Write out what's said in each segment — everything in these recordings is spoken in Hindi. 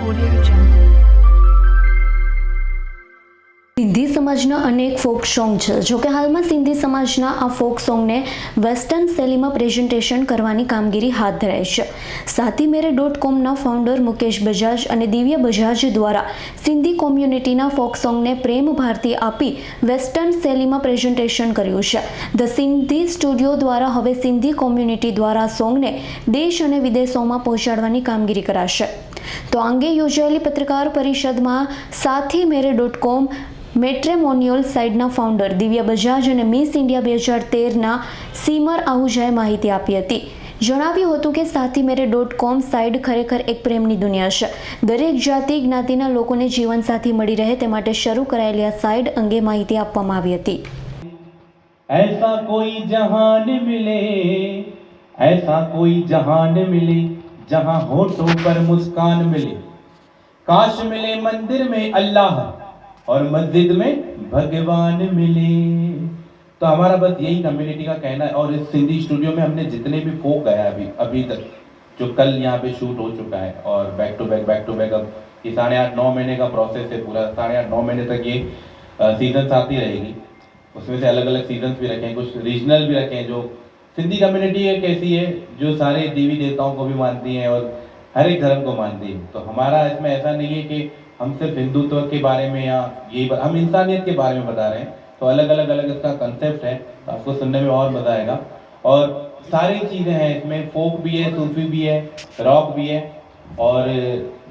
Audio Jungle. સિંધી સમાજના અનેક ફોક સોંગ છે. જોકે હાલમાં સિંધી સમાજના આ ફોક સોંગને વેસ્ટર્ન શૈલીમાં પ્રેઝન્ટેશન કરવાની કામગીરી હાથ ધરાઈ છે. સાથીમેરે.comના ફાઉન્ડર મુકેશ બજાજ અને દિવ્ય બજાજ દ્વારા સિંધી કોમ્યુનિટીના ફોક સોંગને પ્રેમ ભારતી આપી વેસ્ટર્ન શૈલીમાં પ્રેઝન્ટેશન કર્યું છે. ધ સિંધી સ્ટુડિયો દ્વારા હવે સિંધી કોમ્યુનિટી દ્વારા સોંગને દેશ અને વિદેશોમાં પહોંચાડવાની કામગીરી કરાશે. તો આ અંગે યોજાયેલી પત્રકાર પરિષદમાં સાથીમેરે.com મેટ્રેમોનિયલ સાઇટના ફાઉન્ડર દિવ્ય બજાજ અને મિસ ઇન્ડિયા 2013ના સીમર આહુજાએ માહિતી આપી હતી. જણાવ્યું હતું કે સાથીમેરે.com સાઇટ ખરેખર એક પ્રેમની દુનિયા છે. દરેક જાતિ જ્ઞાતિના લોકોને જીવનસાથી મળી રહે તે માટે શરૂ કરાયેલી આ સાઇટ અંગે માહિતી આપવામાં આવી હતી. ऐसा कोई जहान मिले, ऐसा कोई जहान मिले जहां होठों पर मुस्कान मिले, काश मिले मंदिर में अल्लाह और मस्जिद में भगवान मिले. तो हमारा बस यही कम्युनिटी का कहना है. और इस सिंधी स्टूडियो में हमने जितने भी फोक गाया अभी तक, जो कल यहाँ पे शूट हो चुका है और बैक टू बैक अब ये 8.5-9 महीने का प्रोसेस है. पूरा 8.5-9 महीने तक ये सीजन्स आती रहेगी. उसमें से अलग अलग सीजन्स भी रखे हैं, कुछ रीजनल भी रखे हैं. जो सिंधी कम्युनिटी एक ऐसी है जो सारे देवी देवताओं को भी मानती है और हर एक धर्म को मानती है. तो हमारा इसमें ऐसा नहीं है कि हम सिर्फ हिंदुत्व के बारे में या हम इंसानियत के बारे में बता रहे हैं. तो अलग अलग इसका कंसेप्ट है, तो आपको सुनने में और मज़ा आएगा. और सारी चीज़ें हैं इसमें, फोक भी है, सूफी भी है, रॉक भी है. और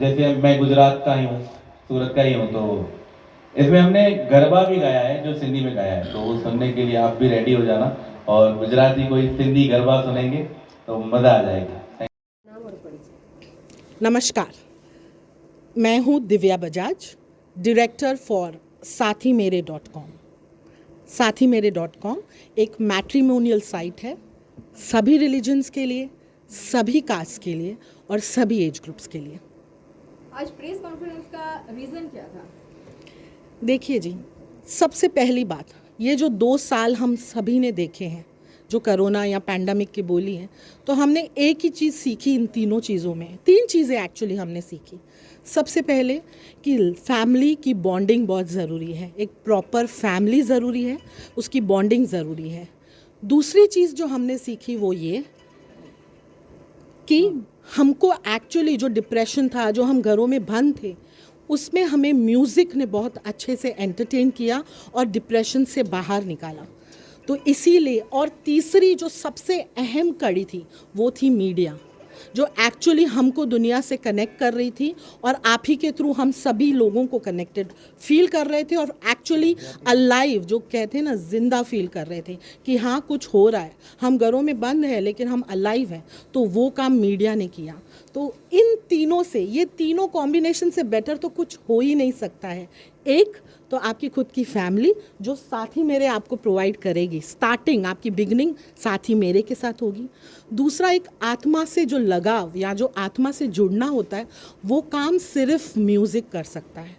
जैसे मैं गुजरात का ही हूँ, सूरत का ही हूँ, तो इसमें हमने गरबा भी गाया है जो सिंधी में गाया है. तो वो सुनने के लिए आप भी रेडी हो जाना. और गुजराती कोई सिंधी गरबा सुनेंगे तो मज़ा आ जाएगा. नमस्कार, मैं हूँ दिव्या बजाज, डायरेक्टर फॉर સાથીમેરે.com. સાથીમેરે.com एक मैट्रिमोनियल साइट है सभी रिलीजन्स के लिए, सभी कास्ट के लिए और सभी एज ग्रुप्स के लिए. आज प्रेस कॉन्फ्रेंस का रीज़न क्या था? देखिए जी, सबसे पहली बात, ये जो 2 साल हम सभी ने देखे हैं जो कोरोना या पैंडमिक की बोली है, तो हमने एक ही चीज़ सीखी इन तीनों चीज़ों में. 3 चीज़ें एक्चुअली हमने सीखी. सबसे पहले कि फैमिली की बॉन्डिंग बहुत ज़रूरी है. एक प्रॉपर फैमिली ज़रूरी है, उसकी बॉन्डिंग ज़रूरी है. दूसरी चीज़ जो हमने सीखी वो ये कि हमको एक्चुअली जो डिप्रेशन था, जो हम घरों में बंद थे, उसमें हमें म्यूज़िक ने बहुत अच्छे से एंटरटेन किया और डिप्रेशन से बाहर निकाला. तो इसीलिए, और तीसरी जो सबसे अहम कड़ी थी वो थी मीडिया, जो एक्चुअली हमको दुनिया से कनेक्ट कर रही थी और आप ही के थ्रू हम सभी लोगों को कनेक्टेड फील कर रहे थे और एक्चुअली अलाइव, जो कहते हैं ना, ज़िंदा फील कर रहे थे कि हाँ कुछ हो रहा है, हम घरों में बंद हैं लेकिन हम अलाइव हैं. तो वो काम मीडिया ने किया. तो इन तीनों से, ये तीनों कॉम्बिनेशन से बेटर तो कुछ हो ही नहीं सकता है. एक तो आपकी खुद की फैमिली जो साथी मेरे आपको प्रोवाइड करेगी, स्टार्टिंग आपकी बिगनिंग साथी मेरे के साथ होगी. दूसरा, एक आत्मा से जो लगाव या जो आत्मा से जुड़ना होता है, वो काम सिर्फ म्यूज़िक कर सकता है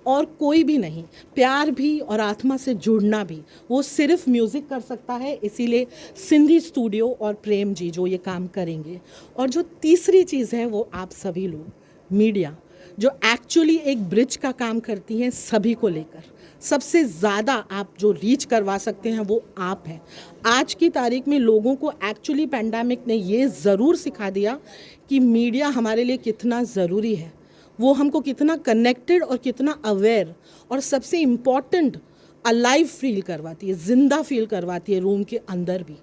और कोई भी नहीं. प्यार भी और आत्मा से जुड़ना भी वो सिर्फ म्यूज़िक कर सकता है. इसीलिए सिंधी स्टूडियो और प्रेम जी जो ये काम करेंगे. और जो तीसरी चीज़ है वो आप सभी लोग, मीडिया, जो एक्चुअली एक ब्रिज का काम करती हैं सभी को लेकर. सबसे ज़्यादा आप जो रीच करवा सकते हैं वो आप हैं. आज की तारीख में लोगों को एक्चुअली पैंडेमिक ने ये ज़रूर सिखा दिया कि मीडिया हमारे लिए कितना ज़रूरी है, वो हमको कितना कनेक्टेड और कितना अवेयर और सबसे इम्पॉर्टेंट अलाइव फील करवाती है, ज़िंदा फील करवाती है. रूम के अंदर भी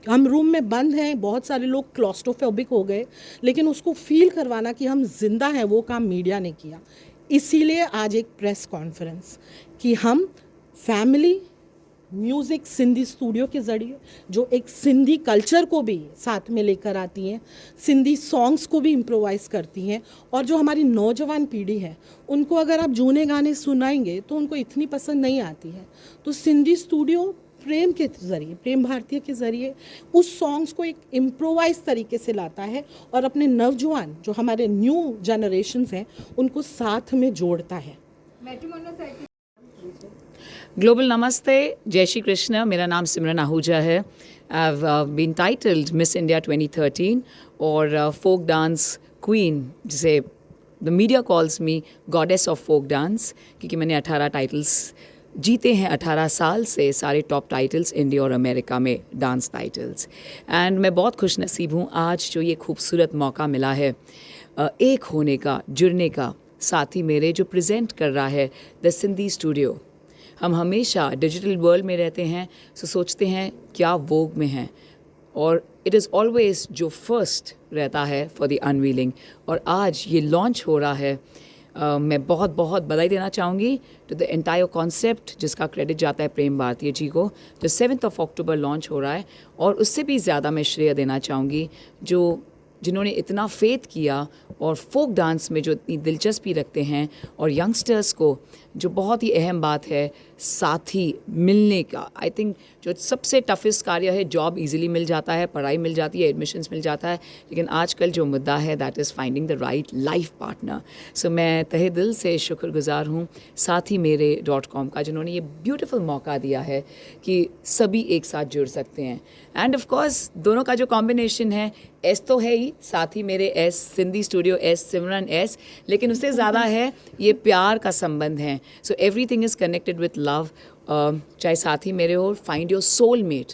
हम रूम में बंद हैं, बहुत सारे लोग क्लॉस्ट्रोफोबिक हो गए, लेकिन उसको फील करवाना कि हम जिंदा हैं वो काम मीडिया ने किया. इसीलिए आज एक प्रेस कॉन्फ्रेंस कि हम फैमिली, म्यूज़िक, सिंधी स्टूडियो के ज़रिए जो एक सिंधी कल्चर को भी साथ में लेकर आती हैं, सिंधी सॉन्ग्स को भी इम्प्रोवाइज़ करती हैं. और जो हमारी नौजवान पीढ़ी है उनको अगर आप जूने गाने सुनाएंगे तो उनको इतनी पसंद नहीं आती है. तो सिंधी स्टूडियो प्रेम के ज़रिए, प्रेम भारतीय के ज़रिए उस सॉन्ग्स को एक इम्प्रोवाइज तरीके से लाता है और अपने नौजवान जो हमारे न्यू जनरेशन्स हैं उनको साथ में जोड़ता है. मैट्रिमोनियल साइट ग्लोबल नमस्ते, जय श्री कृष्ण. मेरा नाम सिमरन आहूजा है. I have been titled Miss India 2013 और फोक डांस क्वीन जिसे the media calls me goddess of folk dance, क्योंकि मैंने 18 टाइटल्स जीते हैं 18 साल से, सारे टॉप टाइटल्स इंडिया और अमेरिका में डांस टाइटल्स। एंड मैं बहुत खुश नसीब हूँ आज जो ये खूबसूरत मौका मिला है एक होने का, जुड़ने का, साथ ही मेरे जो प्रेजेंट कर रहा है द सिंधी स्टूडियो। हम हमेशा डिजिटल वर्ल्ड में रहते हैं, सो सोचते हैं क्या वोग में हैं, और इट इज़ ऑलवेज जो फर्स्ट रहता है फॉर द अनवीलिंग। और आज ये लॉन्च हो रहा है। मैं बहुत बहुत बधाई देना चाहूँगी टू द एंटायर कॉन्सेप्ट, जिसका क्रेडिट जाता है प्रेम भारतीय जी को। जो 7 अक्टूबर लॉन्च हो रहा है, और उससे भी ज़्यादा मैं श्रेय देना चाहूँगी जिन्होंने इतना फेथ किया और फोक डांस में जो इतनी दिलचस्पी रखते हैं, और यंगस्टर्स को जो बहुत ही अहम बात है साथी मिलने का। आई थिंक जो सबसे टफेस्ट कार्य है, जॉब इजीली मिल जाता है, पढ़ाई मिल जाती है, एडमिशन्स मिल जाता है, लेकिन आजकल जो मुद्दा है that is finding the right life partner. So मैं तहे दिल से शुक्रगुजार हूँ साथी मेरे .com का, जिन्होंने ये ब्यूटीफुल मौका दिया है कि सभी एक साथ जुड़ सकते हैं। एंड ऑफ कोर्स दोनों का जो कॉम्बिनेशन है, एस तो है ही, साथ ही मेरे एस, सिंधी स्टूडियो एस, सिमरन एस, लेकिन उससे ज़्यादा है ये प्यार का संबंध है। So everything is connected with love. चाहे साथी मेरे हो, find your soulmate,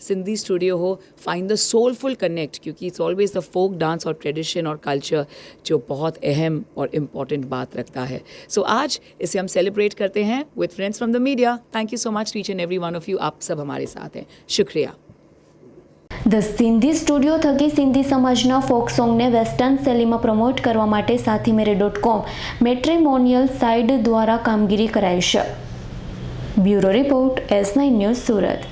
Sindhi studio हो, फाइंड द सोलफुल कनेक्ट, क्योंकि it's always the folk dance और ट्रेडिशन और कल्चर जो बहुत अहम और इम्पॉर्टेंट बात रखता है। सो आज इसे हम सेलिब्रेट करते हैं with friends from the media. Thank you so much each and every one of you, आप सब हमारे साथ हैं, शुक्रिया। ધ સિંધી સ્ટુડિયો થકી સિંધી સમાજના ફોક સોંગને વેસ્ટર્ન શૈલીમાં પ્રમોટ કરવા માટે સાથીમેરે .com મેટ્રિમોનિયલ સાઇટ દ્વારા કામગીરી કરાઈ છે. Bureau report S9 news Surat.